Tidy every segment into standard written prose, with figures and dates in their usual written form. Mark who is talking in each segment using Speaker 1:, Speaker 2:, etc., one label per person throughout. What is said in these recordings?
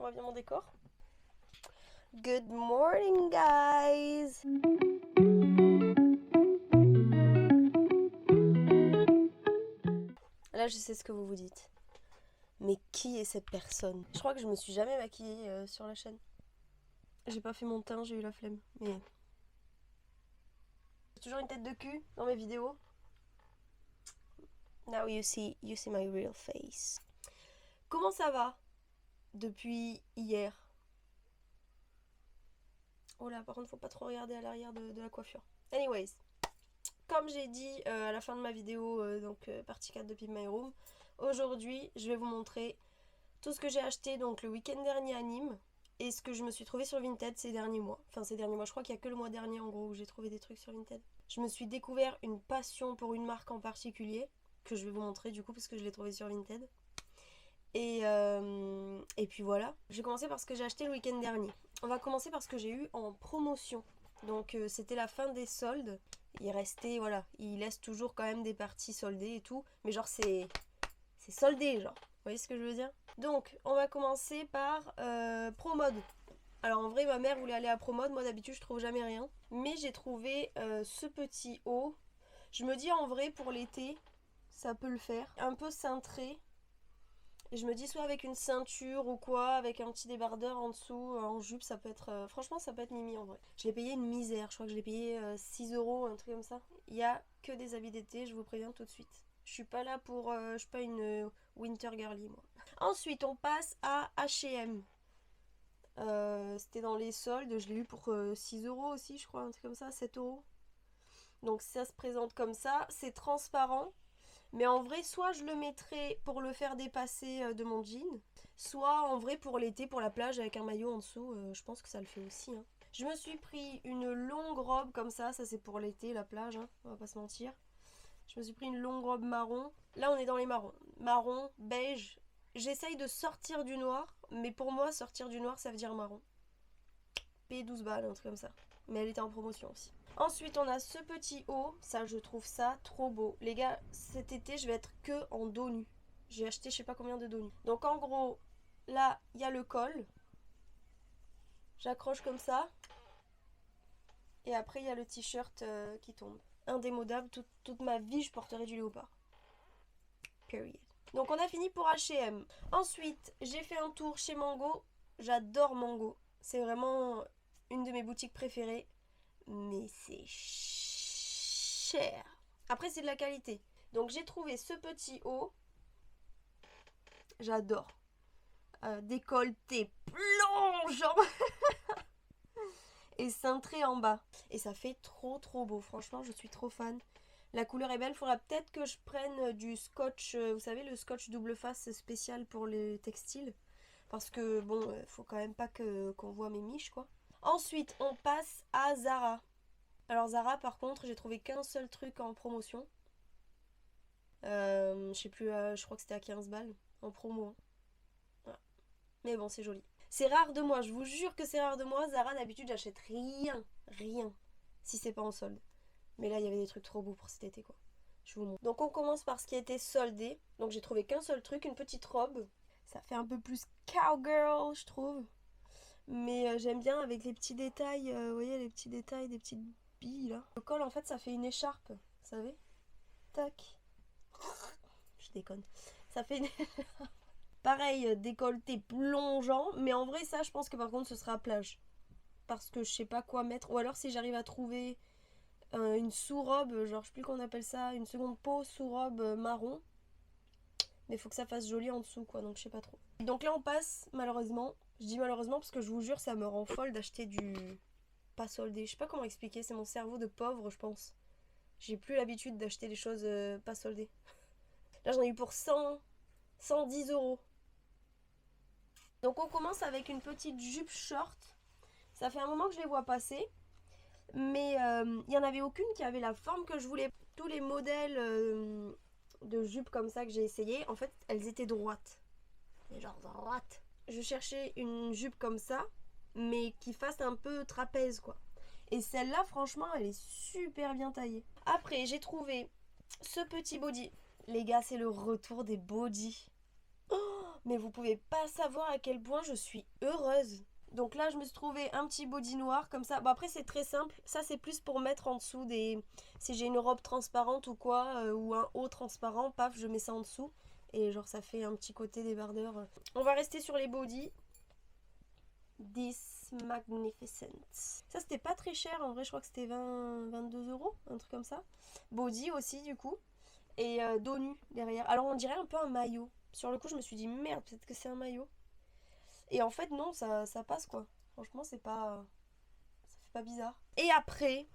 Speaker 1: On voit bien mon décor. Good morning, guys! Là, je sais ce que vous vous dites. Mais qui est cette personne? Je crois que je me suis jamais maquillée sur la chaîne. J'ai pas fait mon teint, j'ai eu la flemme. Mais j'ai toujours une tête de cul dans mes vidéos. Now you see my real face. Comment ça va depuis hier? Oh là, par contre, faut pas trop regarder à l'arrière de la coiffure. Anyways, comme j'ai dit à la fin de ma vidéo, partie 4 de Pimp My Room, aujourd'hui, je vais vous montrer tout ce que j'ai acheté donc le week-end dernier à Nîmes et ce que je me suis trouvé sur Vinted ces derniers mois. Enfin, ces derniers mois, je crois qu'il y a que le mois dernier en gros où j'ai trouvé des trucs sur Vinted. Je me suis découvert une passion pour une marque en particulier que je vais vous montrer du coup parce que je l'ai trouvé sur Vinted. Et puis voilà, je vais commencer par ce que j'ai acheté le week-end dernier. On va commencer par ce que j'ai eu en promotion. Donc c'était la fin des soldes. Il restait, voilà, il laisse toujours quand même des parties soldées et tout. Mais genre c'est soldé genre. Vous voyez ce que je veux dire? Donc on va commencer par Promode. Alors en vrai ma mère voulait aller à Promode. Moi d'habitude je trouve jamais rien. Mais j'ai trouvé ce petit haut. Je me dis en vrai pour l'été ça peut le faire. Un peu cintré. Et je me dis soit avec une ceinture ou quoi, avec un petit débardeur en dessous, en jupe, ça peut être... franchement, ça peut être mimi en vrai. Je l'ai payé une misère, je crois que je l'ai payé 6 euros, un truc comme ça. Il n'y a que des habits d'été, je vous préviens tout de suite. Je suis pas là pour... je suis pas une winter girly, moi. Ensuite, on passe à H&M. C'était dans les soldes, je l'ai eu pour 6 euros aussi, je crois, un truc comme ça, 7 euros. Donc ça se présente comme ça, c'est transparent. Mais en vrai, soit je le mettrais pour le faire dépasser de mon jean, soit en vrai pour l'été, pour la plage avec un maillot en dessous, je pense que ça le fait aussi. Hein. Je me suis pris une longue robe comme ça c'est pour l'été, la plage, hein, on va pas se mentir. Je me suis pris une longue robe marron. Là, on est dans les marrons. Marron, beige. J'essaye de sortir du noir, mais pour moi, sortir du noir, ça veut dire marron. Payé 12 balles, un truc comme ça. Mais elle était en promotion aussi. Ensuite, on a ce petit haut. Ça, je trouve ça trop beau. Les gars, cet été, je vais être que en dos nu. J'ai acheté je sais pas combien de dos nus. Donc, en gros, là, il y a le col. J'accroche comme ça. Et après, il y a le t-shirt qui tombe. Indémodable. Toute ma vie, je porterai du léopard. Period. Donc, on a fini pour H&M. Ensuite, j'ai fait un tour chez Mango. J'adore Mango. C'est vraiment une de mes boutiques préférées. Mais c'est cher. Après c'est de la qualité. Donc j'ai trouvé ce petit haut. J'adore. Décolleté plongeant. Et cintré en bas. Et ça fait trop beau. Franchement je suis trop fan. La couleur est belle. Faudra peut-être que je prenne du scotch. Vous savez le scotch double face spécial pour les textiles. Parce que bon faut quand même pas qu'on voit mes miches quoi. Ensuite on passe à Zara. Alors Zara par contre j'ai trouvé qu'un seul truc en promotion. Je sais plus, je crois que c'était à 15 balles en promo. Hein. Voilà. Mais bon c'est joli. C'est rare de moi, je vous jure que c'est rare de moi. Zara d'habitude j'achète rien. Si c'est pas en solde. Mais là il y avait des trucs trop beaux pour cet été quoi. Je vous montre. Donc on commence par ce qui était soldé. Donc j'ai trouvé qu'un seul truc, une petite robe. Ça fait un peu plus cowgirl je trouve. Mais j'aime bien avec les petits détails, vous voyez les petits détails, des petites billes là. Le col en fait ça fait une écharpe, vous savez. Tac. Je déconne. Ça fait une... pareil, décolleté plongeant. Mais en vrai ça je pense que par contre ce sera à plage. Parce que je sais pas quoi mettre. Ou alors si j'arrive à trouver une sous-robe, genre je sais plus qu'on appelle ça, une seconde peau sous-robe marron. Mais il faut que ça fasse joli en dessous quoi, donc je sais pas trop. Donc là on passe malheureusement. Je dis malheureusement parce que je vous jure ça me rend folle d'acheter du pas soldé. Je sais pas comment expliquer, c'est mon cerveau de pauvre je pense. J'ai plus l'habitude d'acheter des choses pas soldées. Là j'en ai eu pour 110 euros. Donc on commence avec une petite jupe short. Ça fait un moment que je les vois passer. Mais il n'y en avait aucune qui avait la forme que je voulais. Tous les modèles de jupes comme ça que j'ai essayé, en fait elles étaient droites. Mais genre droites. Je cherchais une jupe comme ça, mais qui fasse un peu trapèze quoi. Et celle-là franchement elle est super bien taillée. Après j'ai trouvé ce petit body. Les gars c'est le retour des bodys. Oh, Mais vous pouvez pas savoir à quel point je suis heureuse. Donc là, je me suis trouvé un petit body noir comme ça. Bon, après, c'est très simple. Ça, c'est plus pour mettre en dessous des... Si j'ai une robe transparente ou quoi, ou un haut transparent, paf, je mets ça en dessous. Et genre, ça fait un petit côté débardeur. On va rester sur les bodys. This Magnificent. Ça, c'était pas très cher. En vrai, je crois que c'était 22 euros, un truc comme ça. Body aussi, du coup. Et dos nu derrière. Alors, on dirait un peu un maillot. Sur le coup, je me suis dit, merde, peut-être que c'est un maillot. Et en fait, non, ça passe, quoi. Franchement, c'est pas... Ça fait pas bizarre. Et après...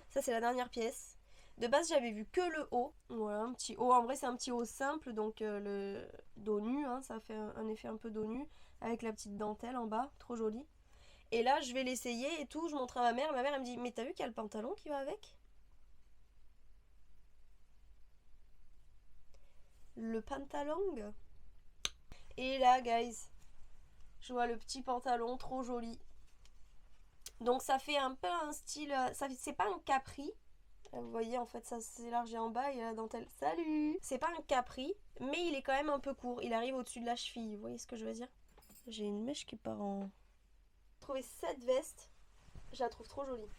Speaker 1: Ça, c'est la dernière pièce. De base, j'avais vu que le haut. Voilà, un petit haut. En vrai, c'est un petit haut simple. Donc, le dos nu, hein, ça fait un effet un peu dos nu. Avec la petite dentelle en bas. Trop joli. Et là, je vais l'essayer et tout. Je montre à ma mère. Ma mère, elle me dit, mais t'as vu qu'il y a le pantalon qui va avec? Le pantalon. Et là, guys, je vois le petit pantalon. Trop joli. Donc, ça fait un peu un style... C'est pas un capri. Vous voyez, en fait, ça s'élargit en bas et la dentelle. Salut! C'est pas un capri, mais il est quand même un peu court. Il arrive au-dessus de la cheville. Vous voyez ce que je veux dire? J'ai une mèche qui part en... J'ai trouvé cette veste. Je la trouve trop jolie.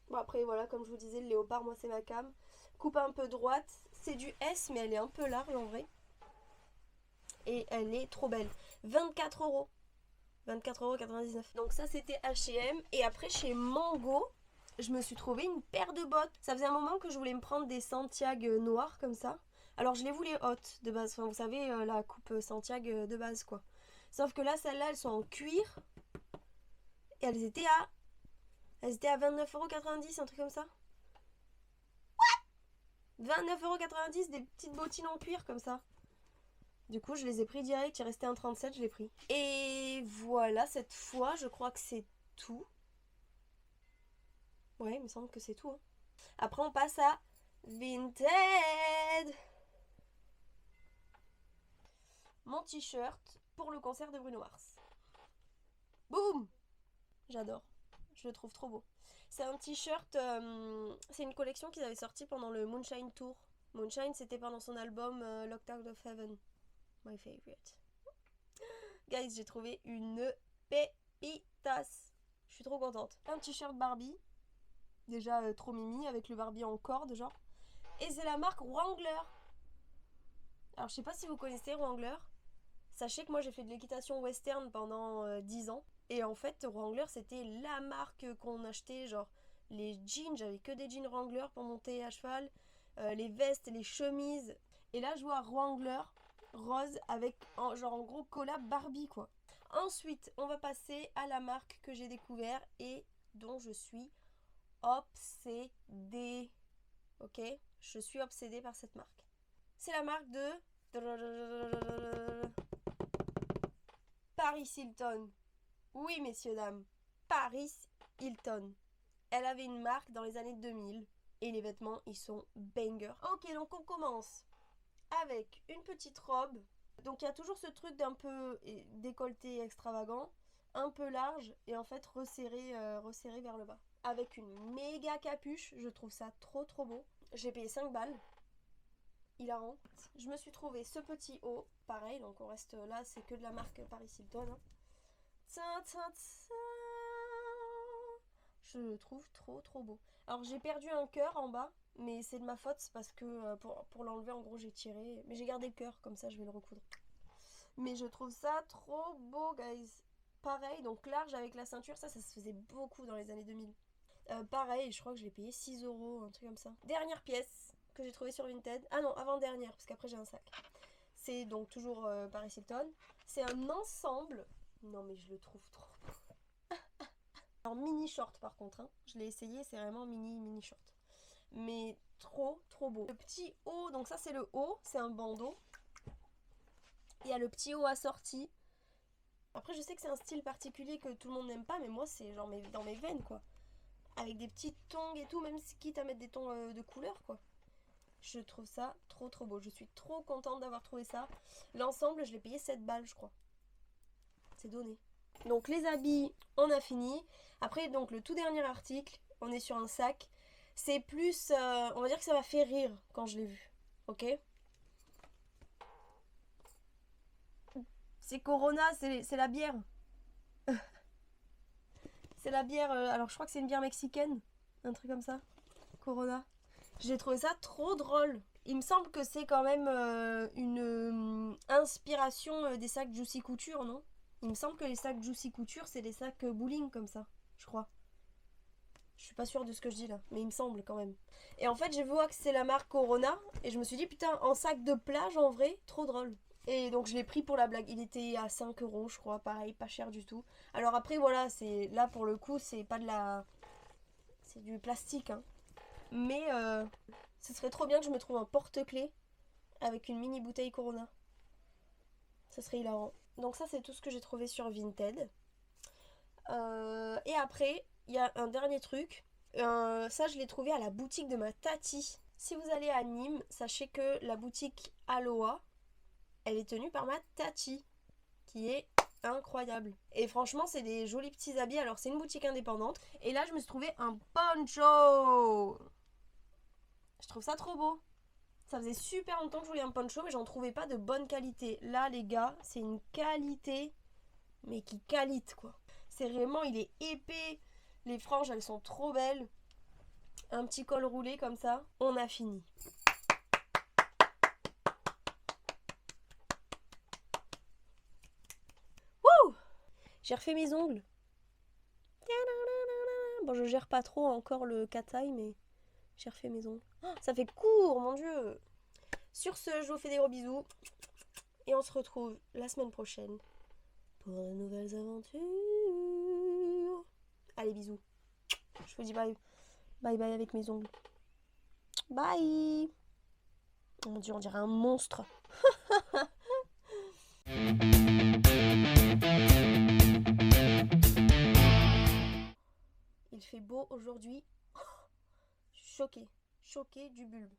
Speaker 1: Bon, après, voilà, comme je vous disais, le léopard, moi, c'est ma came. Coupe un peu droite. C'est du S, mais elle est un peu large, en vrai. Et elle est trop belle. 24 euros. 24,99 €. Donc ça, c'était H&M. Et après, chez Mango... Je me suis trouvé une paire de bottes. Ça faisait un moment que je voulais me prendre des Santiago noires comme ça. Alors je les voulais hautes de base. Enfin, vous savez, la coupe Santiago de base quoi. Sauf que là, celles-là, elles sont en cuir. Et elles étaient à 29,90 €, un truc comme ça. What? 29,90 € des petites bottines en cuir comme ça. Du coup, je les ai pris direct. Il restait un 37, je l'ai pris. Et voilà, cette fois, je crois que c'est tout. Ouais, il me semble que c'est tout. Hein. Après, on passe à Vinted. Mon t-shirt pour le concert de Bruno Mars. Boum! J'adore. Je le trouve trop beau. C'est un t-shirt... c'est une collection qu'ils avaient sortie pendant le Moonshine Tour. Moonshine, c'était pendant son album Locked Out of Heaven. My favorite. Guys, j'ai trouvé une pépitas. Je suis trop contente. Un t-shirt Barbie. Déjà trop mimi avec le Barbie en corde genre. Et c'est la marque Wrangler. Alors je sais pas si vous connaissez Wrangler. Sachez que moi j'ai fait de l'équitation western pendant 10 ans. Et en fait Wrangler c'était la marque qu'on achetait. Genre les jeans, j'avais que des jeans Wrangler pour monter à cheval. Les vestes, les chemises. Et là je vois Wrangler rose avec genre en gros collab Barbie quoi. Ensuite on va passer à la marque que j'ai découvert et dont je suis obsédée. Ok, je suis obsédée par cette marque. C'est la marque de Paris Hilton. Oui, messieurs, dames, Paris Hilton. Elle avait une marque dans les années 2000 et les vêtements, ils sont bangers. Ok, donc on commence avec une petite robe. Donc il y a toujours ce truc d'un peu décolleté extravagant, un peu large et en fait resserré vers le bas. Avec une méga capuche, je trouve ça trop trop beau. J'ai payé 5 balles. Hilarant. Je me suis trouvé ce petit haut, pareil, donc on reste là, c'est que de la marque Paris Hilton. Hein. Je le trouve trop trop beau. Alors j'ai perdu un cœur en bas, mais c'est de ma faute, c'est parce que pour l'enlever en gros j'ai tiré, mais j'ai gardé le cœur, comme ça je vais le recoudre. Mais je trouve ça trop beau guys. Pareil, donc large avec la ceinture, ça se faisait beaucoup dans les années 2000. Pareil, je crois que je l'ai payé 6 €, un truc comme ça. Dernière pièce que j'ai trouvée sur Vinted. Ah non, avant-dernière, parce qu'après j'ai un sac. C'est donc toujours Paris Hilton. C'est un ensemble. Non mais je le trouve trop beau. Alors mini short par contre. Hein. Je l'ai essayé, c'est vraiment mini short. Mais trop trop beau. Le petit haut, donc ça c'est le haut, c'est un bandeau. Il y a le petit haut assorti. Après je sais que c'est un style particulier que tout le monde n'aime pas, mais moi c'est genre dans mes veines quoi. Avec des petits tongs et tout, même quitte à mettre des tongs de couleur quoi. Je trouve ça trop trop beau. Je suis trop contente d'avoir trouvé ça. L'ensemble, je l'ai payé 7 balles, je crois. C'est donné. Donc les habits, on a fini. Après, donc le tout dernier article, on est sur un sac. C'est plus... on va dire que ça m'a fait rire quand je l'ai vu. Ok ? C'est Corona, c'est la bière. C'est la bière, alors je crois que c'est une bière mexicaine. Un truc comme ça. Corona. J'ai trouvé ça trop drôle. Il me semble que c'est quand même une inspiration des sacs Juicy Couture, non? Il me semble que les sacs Juicy Couture, c'est des sacs bowling comme ça, je crois. Je suis pas sûre de ce que je dis là, mais il me semble quand même. Et en fait, j'ai vu que c'est la marque Corona, et je me suis dit, putain, en sac de plage, en vrai, trop drôle. Et donc je l'ai pris pour la blague. Il était à 5 € je crois, pareil, pas cher du tout. Alors après, voilà, c'est là pour le coup, c'est pas de la... C'est du plastique, hein. Mais ce serait trop bien que je me trouve un porte-clés avec une mini bouteille Corona. Ça serait hilarant. Donc ça, c'est tout ce que j'ai trouvé sur Vinted. Et après, il y a un dernier truc. Ça, je l'ai trouvé à la boutique de ma tati. Si vous allez à Nîmes, sachez que la boutique Aloha, elle est tenue par ma tati, qui est incroyable. Et franchement, c'est des jolis petits habits. Alors, c'est une boutique indépendante. Et là, je me suis trouvé un poncho. Je trouve ça trop beau. Ça faisait super longtemps que je voulais un poncho, mais j'en trouvais pas de bonne qualité. Là, les gars, c'est une qualité, mais qui qualite, quoi. C'est vraiment, il est épais. Les franges, elles sont trop belles. Un petit col roulé comme ça. On a fini. Wouh! J'ai refait mes ongles. Bon, je gère pas trop encore le cat-eye, mais j'ai refait mes ongles. Oh, ça fait court, mon Dieu! Sur ce, je vous fais des gros bisous. Et on se retrouve la semaine prochaine pour de nouvelles aventures. Allez, bisous. Je vous dis bye. Bye bye avec mes ongles. Bye! Oh mon Dieu, on dirait un monstre. Il fait beau aujourd'hui. Je suis choquée. Choquée du bulbe.